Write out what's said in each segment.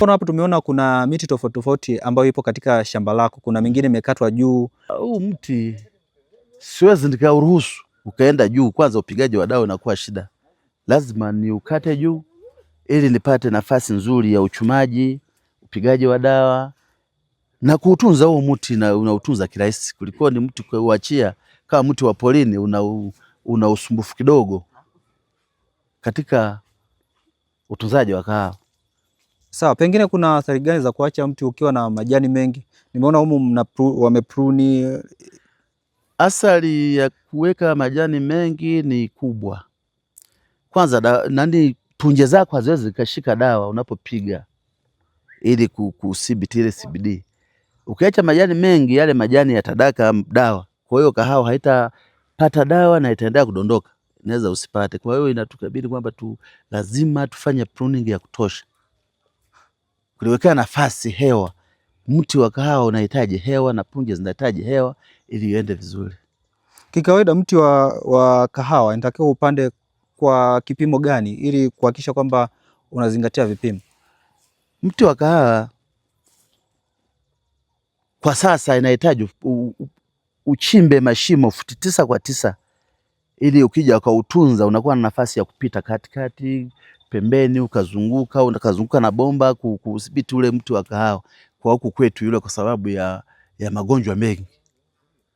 Hapo tumeona kuna miti tofauti tofauti ambayo ipo katika shamba lako. Kuna mingine imekatwa juu. Huu mti siwezi nikauruhusu ukaenda juu. Kwanza upigaji wa dawa unakuwa shida, lazima ni ukate juu ili nipate nafasi nzuri ya uchumaji, upigaji wa dawa na kuutunza huo mti, na unautunza kirahisi kuliko ni mti kuachia kama mti wa polini, una usumbufu kidogo katika utunzaji wa kahawa. Sawa, pengine kuna athari gani za kuacha mti ukiwa na majani mengi? Nimeona humu wamepruni. Athari ya kuweka majani mengi ni kubwa. Kwanza punje zako haziwezi zikashika dawa unapopiga ili kudhibiti ile CBD. Ukiacha majani mengi, yale majani yatadaka dawa, kwa hiyo kahawa haitapata dawa na itaendelea kudondoka, inaweza usipate. Kwa hiyo inatukabidi kwamba lazima tufanye pruning ya kutosha, kuliwekea nafasi hewa. Mti wa kahawa unahitaji hewa na punje zinahitaji hewa ili iende vizuri. Kikawaida mti wa kahawa inatakiwa upande kwa kipimo gani ili kuhakikisha kwamba unazingatia vipimo? Mti wa kahawa kwa sasa inahitaji uchimbe mashimo futi 9 kwa 9 ili ukija ukautunza unakuwa na nafasi ya kupita katikati, pembeni, ukazunguka na bomba kudhibiti ule mti wa kahawa kwa huku kwetu yule, kwa sababu ya magonjwa mengi.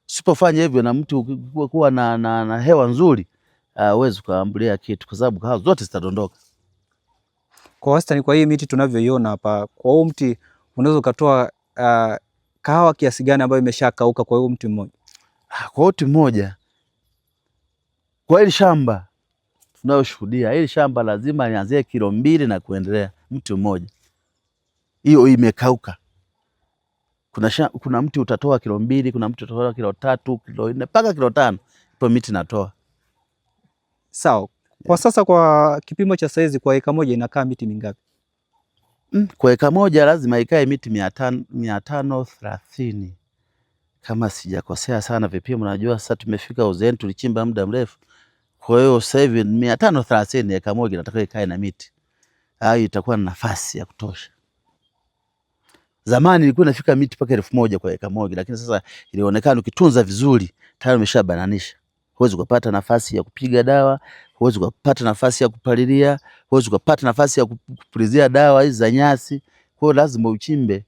Usipofanya hivyo na mti ukikuwa na hewa nzuri, huwezi kuambulia kitu, kwa sababu kahawa zote zitadondoka. Kwa wastani, kwa hii miti tunavyoiona hapa, kwa huu mti unaweza ukatoa kahawa kiasi gani ambayo imeshakauka kwa huu mti mmoja? Kwa mti mmoja, kwa hili shamba tunayoshuhudia, hili shamba lazima nianzie kilo 2 na kuendelea, mti mmoja. Hiyo imekauka. Kuna mti utatoa kilo 2, kuna mti utatoa kilo 3, kilo 4 mpaka kilo 5, ipo miti natoa. Sawa. Kwa sasa kwa kipimo cha saizi, kwa eka moja inakaa miti mingapi? Kwa eka moja lazima ikae miti 530 kama sijakosea sana vipimo. Najua sasa tumefika uzeeni, tulichimba muda mrefu, kwa hiyo sasa hivi 530 eka moja inatakiwa ikae na miti. Hayo itakuwa na nafasi ya kutosha. Zamani ilikuwa inafika miti mpaka 1000 kwa eka moja, lakini sasa ilionekana ukitunza vizuri tayari umeshabananisha. Huwezi kupata nafasi ya kupiga dawa, huwezi kupata nafasi ya kupalilia, huwezi kupata nafasi ya kupulizia dawa hizi za nyasi. Kwa hiyo lazima uchimbe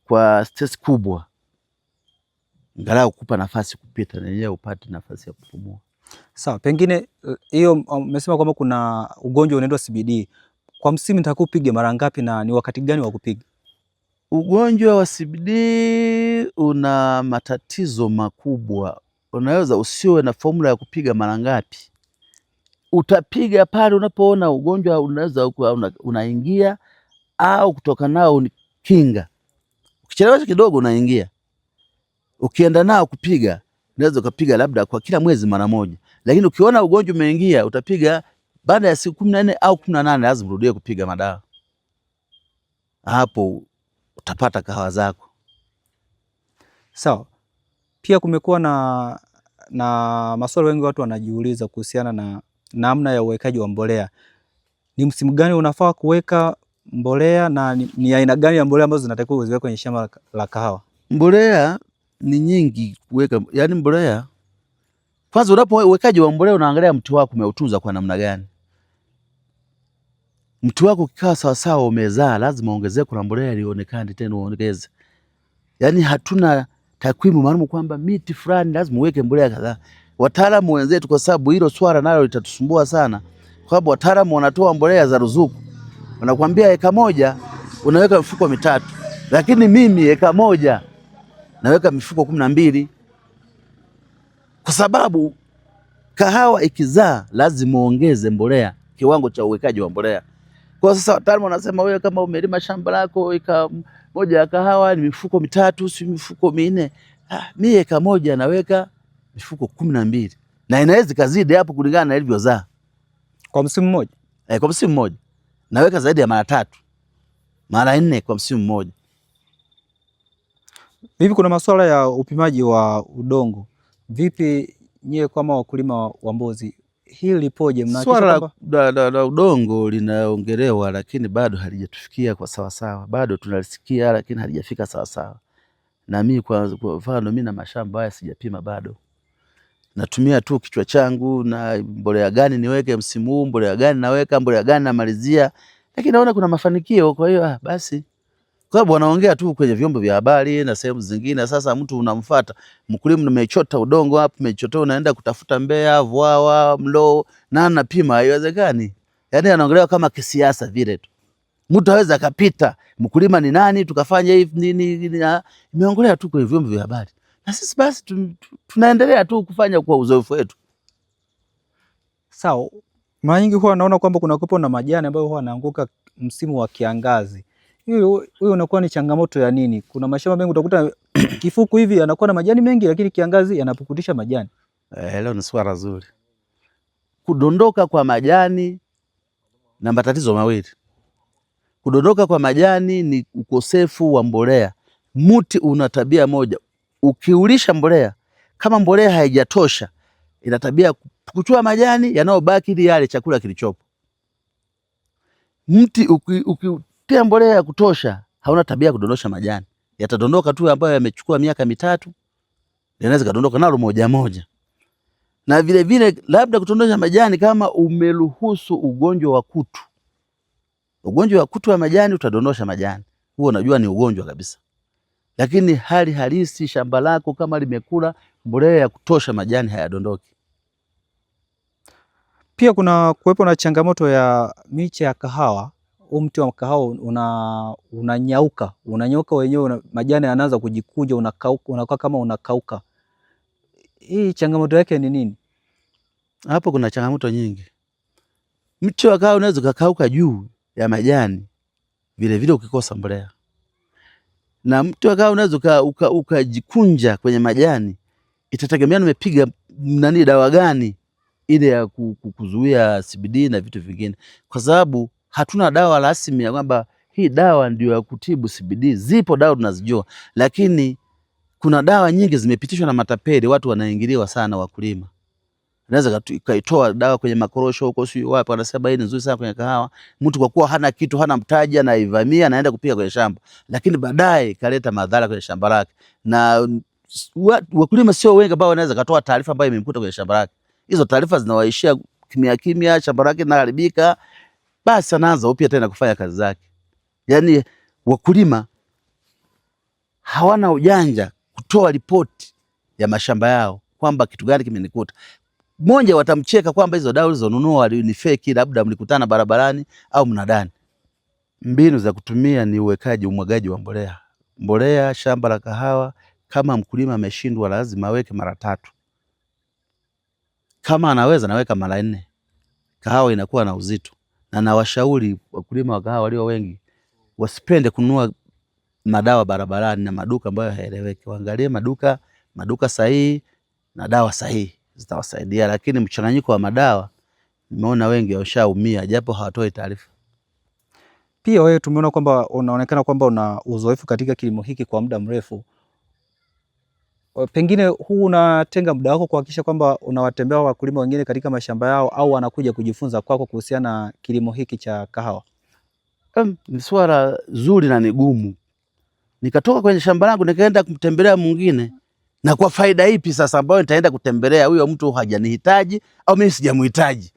kwa stress kubwa, angalau kupa nafasi kupita na yeye upate nafasi ya kupumua. Sawa, pengine hiyo umesema kwamba kuna ugonjwa unaitwa CBD. Kwa msimu nitakuwa upige mara ngapi na ni wakati gani wa kupiga? Ugonjwa wa CBD una matatizo makubwa. Unaweza usiwe na formula ya kupiga mara ngapi. Utapiga pale unapoona ugonjwa unaweza unaingia au kutoka nao ni kinga. Ukichelewa kidogo unaingia. Ukienda nao kupiga, unaweza ukapiga labda kwa kila mwezi mara moja. Lakini ukiona ugonjwa umeingia, utapiga baada ya siku 14 au 18, lazima urudie kupiga madawa. Hapo utapata kahawa zako. Sawa. Pia kumekuwa na maswali wengi watu wanajiuliza kuhusiana na namna ya uwekaji wa mbolea. Ni msimu gani unafaa kuweka mbolea na ni aina gani ya mbolea ambazo zinatakiwa uziweke kwenye shamba la kahawa? Mbolea ni nyingi kuweka, yani mbolea kwanza, unapowekaji wa mbolea unaangalia mti wako umeutunza kwa namna gani. Mti wako ukikaa sawa sawa umezaa, lazima ongezeke kuna mbolea ilionekane tena uongeze. Yani hatuna takwimu maalum kwamba miti fulani lazima uweke mbolea kadhaa. Wataalamu wenzetu, kwa sababu hilo swala nalo litatusumbua sana, kwa sababu wataalamu wanatoa mbolea za ruzuku. Wanakuambia eka moja unaweka mifuko 3, lakini mimi eka moja naweka mifuko 12, kwa sababu kahawa ikizaa lazima uongeze mbolea, kiwango cha uwekaji wa mbolea. Kwa sasa wataalamu wanasema wewe kama umelima shamba lako eka moja ya kahawa ni mifuko 3, si mifuko 4. Mimi eka moja naweka mifuko 12, na inaweza kazidi hapo kulingana na ilivyozaa. Kwa msimu mmoja? Kwa msimu mmoja naweka zaidi ya mara 3, mara 4 kwa msimu mmoja. Hivi kuna masuala ya upimaji wa udongo. Vipi nyie kama wakulima wa Mbozi, hili lipoje? Swala la udongo linaongelewa, lakini bado halijatufikia kwa sawasawa. Bado tunalisikia lakini halijafika sawasawa. Na mimi kwa mfano, mimi na mashamba haya sijapima bado, natumia tu kichwa changu na mbolea gani niweke msimu huu, mbolea gani naweka, mbolea gani namalizia, lakini naona kuna mafanikio. Kwa hiyo basi, kwa sababu wanaongea tu kwenye vyombo vya habari na sehemu zingine. Sasa mtu unamfuata mkulima, nimechota udongo hapa, nimechota, unaenda kutafuta Mbeya, Vwawa, Mlo, na anapima, haiwezekani. Yani anaongelewa kama kisiasa vile tu. Mtu aweza akapita, mkulima ni nani, tukafanya hivi nini, imeongelea tu kwenye vyombo vya habari. Na sisi basi tunaendelea tu kufanya kwa uzoefu wetu. Sawa. Mara nyingi huwa naona kwamba kuna kupo na majani ambayo huwa yanaanguka msimu wa kiangazi. Hiyo unakuwa ni changamoto ya nini? Kuna mashamba mengi utakuta kifuku hivi yanakuwa na majani mengi, lakini kiangazi yanapukutisha majani. Hilo ni swala zuri. Kudondoka kwa majani na matatizo mawili. Kudondoka kwa majani ni ukosefu wa mbolea. Mti una tabia moja, ukiulisha mbolea, kama mbolea haijatosha, ina tabia kuchua majani yanayobaki ili yale chakula kilichopo. Mti ukitia mbolea ya kutosha, hauna tabia kudondosha majani. Yatadondoka tu ambayo yamechukua miaka mitatu, yanaweza kadondoka nalo moja moja. Na vile vile labda kudondosha majani kama umeruhusu ugonjwa wa kutu. Ugonjwa wa kutu wa majani utadondosha majani. Huo unajua ni ugonjwa kabisa. Lakini hali halisi shamba lako kama limekula mbolea ya kutosha, majani hayadondoki. Pia kuna kuwepo na changamoto ya miche ya kahawa. Mti wa kahawa unanyauka, unanyauka wenyewe, majani yanaanza kujikunja, unakauka, unakuwa kama unakauka. Hii changamoto yake ni nini? Hapo kuna changamoto nyingi. Mti wa kahawa unaweza kukauka juu ya majani vile vile ukikosa mbolea. Na mti wa kahawa unaweza ukajikunja kwenye majani, itategemea nimepiga dawa gani ile ya kuzuia CBD na vitu vingine, kwa sababu hatuna dawa rasmi ya kwamba hii dawa ndio ya kutibu CBD. Zipo dawa tunazijua, lakini kuna dawa nyingi zimepitishwa na matapeli, watu wanaingiliwa sana wakulima. Naweza kaitoa dawa kwenye makorosho huko sio wapi, wanasema hii ni nzuri sana kwenye kahawa. Mtu kwa kuwa hana kitu, hana mtaji, anaivamia naenda kupiga kwenye shamba, lakini baadaye kaleta madhara kwenye shamba lake. Na wakulima sio wengi ambao wanaweza katoa taarifa ambayo imemkuta kwenye shamba lake. Hizo taarifa zinawaishia kimya kimya, shamba lake linaharibika, basi anaanza upya tena kufanya kazi zake. Yani wakulima hawana ujanja kutoa ripoti ya mashamba yao kwamba kitu gani kimenikuta. Mmoja watamcheka kwamba hizo dawa ulizonunua ni fake, labda mlikutana barabarani au mnadani. Mbinu za kutumia ni uwekaji, umwagaji wa mbolea. Mbolea shamba la kahawa, kama mkulima ameshindwa, lazima aweke mara 3. Kama anaweza naweka mara 4. Kahawa inakuwa na uzito. Na nawashauri wakulima wa kahawa walio wengi wasipende kununua madawa barabarani na maduka ambayo hayaeleweki. Waangalie maduka sahihi na dawa sahihi, zitawasaidia. Lakini mchanganyiko wa madawa, nimeona wengi washaumia japo hawatoi taarifa. Pia wewe tumeona kwamba unaonekana kwamba una uzoefu katika kilimo hiki kwa muda mrefu. Pengine huu unatenga muda wako kuhakikisha kwamba unawatembea wakulima wengine katika mashamba yao, au wanakuja kujifunza kwako kuhusiana na kilimo hiki cha kahawa? Ni swala zuri na ni gumu. Nikatoka kwenye shamba langu nikaenda kumtembelea mwingine, na kwa faida ipi sasa ambayo nitaenda kutembelea huyo mtu hajanihitaji au mimi sijamhitaji?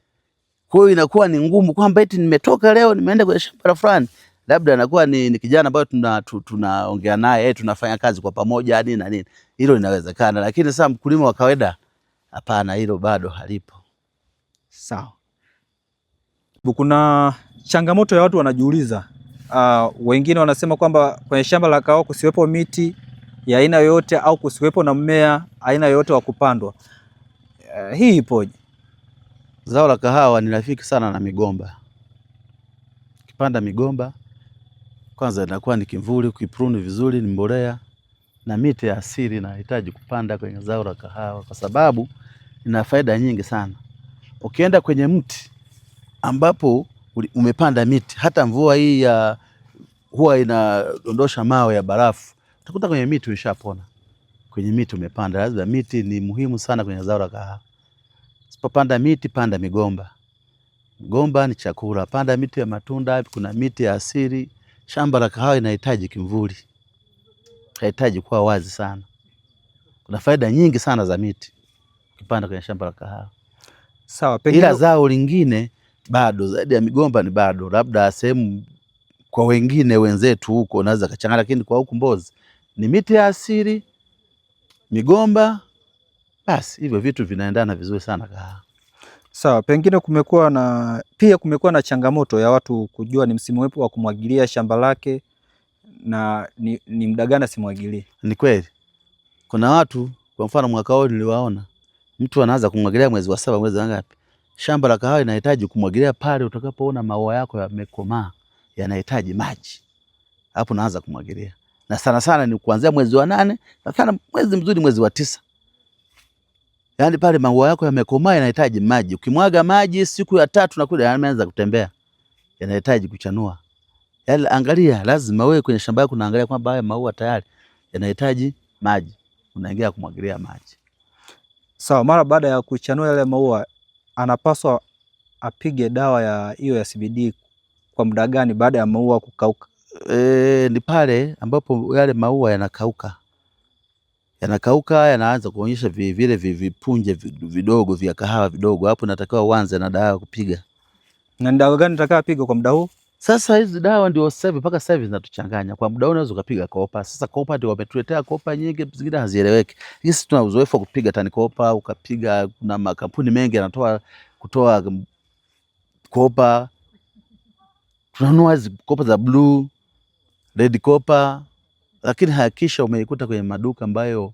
Kwa hiyo inakuwa ni ngumu kwamba eti nimetoka leo nimeenda kwenye shamba fulani, labda anakuwa ni kijana ambaye tunaongea naye, tunafanya kazi kwa pamoja nini na nini. Hilo linawezekana, lakini sasa mkulima wa kawaida, hapana, hilo bado halipo. Sawa. Kuna changamoto ya watu wanajiuliza, wengine wanasema kwamba kwenye shamba la kahawa kusiwepo miti ya aina yoyote au kusiwepo na mmea aina yoyote wa kupandwa. Hii ipoje? Zao la kahawa ni rafiki sana na migomba. Ukipanda migomba, kwanza inakuwa ni kimvuli, ukiprune vizuri ni mbolea, na miti ya asili inahitaji kupanda kwenye zao la kahawa kwa sababu ina faida nyingi sana. Ukienda kwenye mti ambapo umepanda miti, hata mvua hii huwa inadondosha mawe ya barafu, utakuta kwenye miti umeshapona. Kwenye miti umepanda, lazima miti ni muhimu sana kwenye zao la kahawa. Usipopanda miti, panda migomba. Migomba ni chakula. Panda miti ya matunda, kuna miti ya asili. Shamba la kahawa inahitaji kimvuli, inahitaji kuwa wazi sana. Kuna faida nyingi sana za miti ukipanda kwenye shamba la kahawa. Sawa, pengine ila zao lingine bado zaidi ya migomba ni bado labda sehemu kwa wengine wenzetu huko naweza kachanganya, lakini kwa huku Mbozi ni miti ya asili, migomba, basi hivyo vitu vinaendana vizuri sana kahawa. Sawa, pengine kumekuwa na changamoto ya watu kujua ni msimu upi wa kumwagilia shamba lake na ni muda gani asimwagilie. Ni kweli kuna watu, kwa mfano mwaka huu niliwaona mtu anaanza kumwagilia mwezi wa 7, mwezi wa ngapi. Shamba la kahawa linahitaji kumwagilia pale utakapoona maua yako yamekomaa, yanahitaji maji, hapo naanza kumwagilia. Na sana sana ni kuanzia mwezi wa 8, na sana mwezi mzuri mwezi wa 9. Yaani pale maua yako yamekomaa, yanahitaji maji. Ukimwaga maji siku ya 3 na kule yameanza kutembea, yanahitaji kuchanua. Yaani angalia, lazima wewe kwenye shamba lako unaangalia kwamba haya maua tayari yanahitaji maji, unaingia kumwagilia maji. Sawa, mara baada ya kuchanua yale maua anapaswa apige dawa ya hiyo ya CBD kwa muda gani baada ya maua kukauka? Ni pale ambapo yale maua yanakauka, yanaanza kuonyesha vile vipunje vidogo vya kahawa vidogo, hapo natakiwa uanze na dawa kupiga. Na dawa gani nitakayopiga kwa muda huu? Sasa hizi dawa ndio mpaka sasa hivi zinatuchanganya. Kwa muda huu unaweza kupiga kopa. Sasa kopa ndio wametuletea kopa nyingi, zingine hazieleweki. Sisi tuna uzoefu wa kupiga tani kopa, ukapiga, kuna makampuni mengi yanatoa kutoa kopa. Tunanunua hizi kopa za blue, red kopa, lakini hakikisha umeikuta kwenye maduka ambayo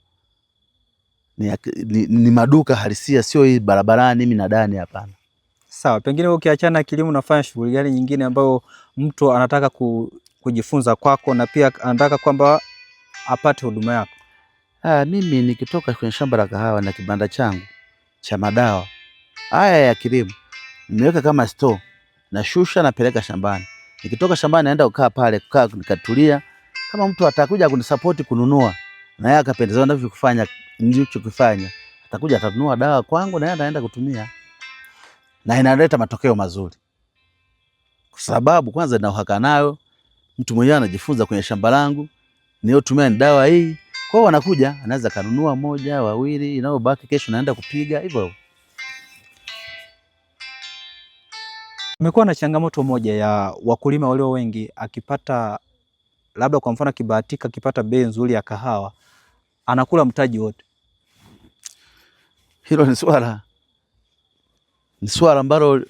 ni maduka halisia, sio hii barabarani mimi nadani, hapana. Sawa, pengine ukiachana na kilimo unafanya shughuli gani nyingine ambayo mtu anataka kujifunza kwako na pia anataka kwamba apate huduma yako? Mimi nikitoka kwenye shamba la kahawa na kibanda changu cha madawa haya ya kilimo, nimeweka kama store, nashusha napeleka shambani. Nikitoka shambani naenda kukaa pale, nikatulia. Kama mtu atakuja kunisupport kununua, na yeye akapendezwa na kufanya nilichokifanya, atakuja atanunua dawa kwangu na yeye anaenda kutumia, na inaleta matokeo mazuri, kwa sababu kwanza nina uhakika nayo. Mtu mwenyewe anajifunza kwenye shamba langu, niotumia ni dawa hii, kwa hiyo anakuja anaweza kanunua 1, 2, inayobaki kesho naenda kupiga hivyo. Kumekuwa na changamoto moja ya wakulima walio wengi, akipata labda kwa mfano kibahatika akipata bei nzuri ya kahawa anakula mtaji wote. Hilo ni swala ambalo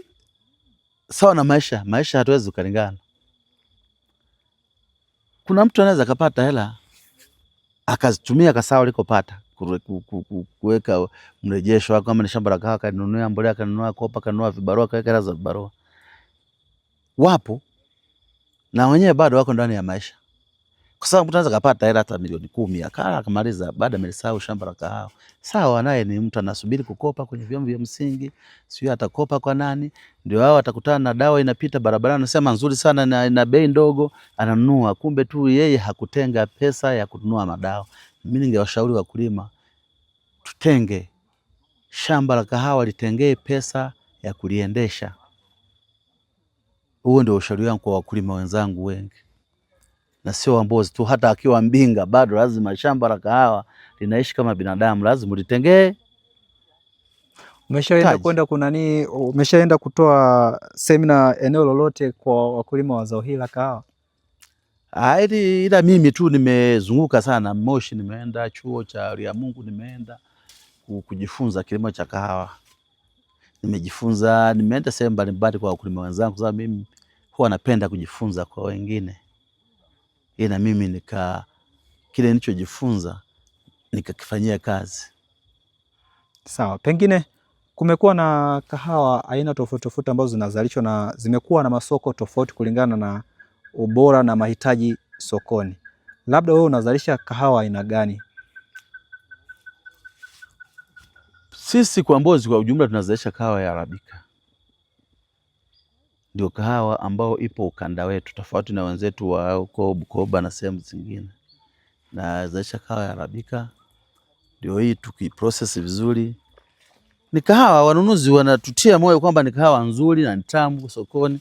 sawa na maisha hatuwezi kulingana. Kuna mtu anaweza kapata hela akazitumia kasawa alikopata kuweka mrejesho wako, kama ni shamba la kahawa kanunua mbolea, kanunua kopa, kanunua vibarua, kaweka hela za vibarua. Wapo na wenyewe bado wako ndani ya maisha, kwa sababu mtu anaweza kapata hela hata milioni 10 akamaliza, baada amesahau shamba la kahawa. Sawa, naye ni mtu anasubiri kukopa kwenye vyombo vya msingi, sio atakopa kwa nani, ndio hao atakutana na dawa inapita barabarani, anasema nzuri sana na bei ndogo, ananunua, kumbe tu yeye hakutenga pesa ya kununua madawa. Mimi ningewashauri wakulima tutenge shamba la kahawa, litengee pesa ya kuliendesha. Huo ndio ushauri wangu kwa wakulima wenzangu wengi, na sio wa Mbozi tu, hata akiwa Mbinga bado lazima shamba la kahawa linaishi kama binadamu, lazima litengee. Umeshaenda kutoa semina eneo lolote kwa wakulima wa zao hili la kahawa? Ila mimi tu nimezunguka sana Moshi, nimeenda chuo cha Liamungu, nimeenda kujifunza kilimo cha kahawa. Nimeenda sehemu mbalimbali kwa wakulima wenzangu, sababu mimi huwa napenda kujifunza kwa wengine, na mimi kile nilichojifunza nikakifanyia kazi. Sawa, pengine kumekuwa na kahawa aina tofauti tofauti ambazo zinazalishwa na zimekuwa na masoko tofauti kulingana na ubora na mahitaji sokoni. Labda wewe unazalisha kahawa aina gani? Sisi kwa Mbozi kwa ujumla tunazalisha kahawa ya Arabika. Ndio kahawa ambao ipo ukanda wetu, tofauti na wenzetu wa huko Bukoba na sehemu zingine. Na zalisha kahawa ya Arabika, ndio hii tukiprocess vizuri ni kahawa. Wanunuzi wanatutia moyo kwamba ni kahawa nzuri na ni tamu sokoni.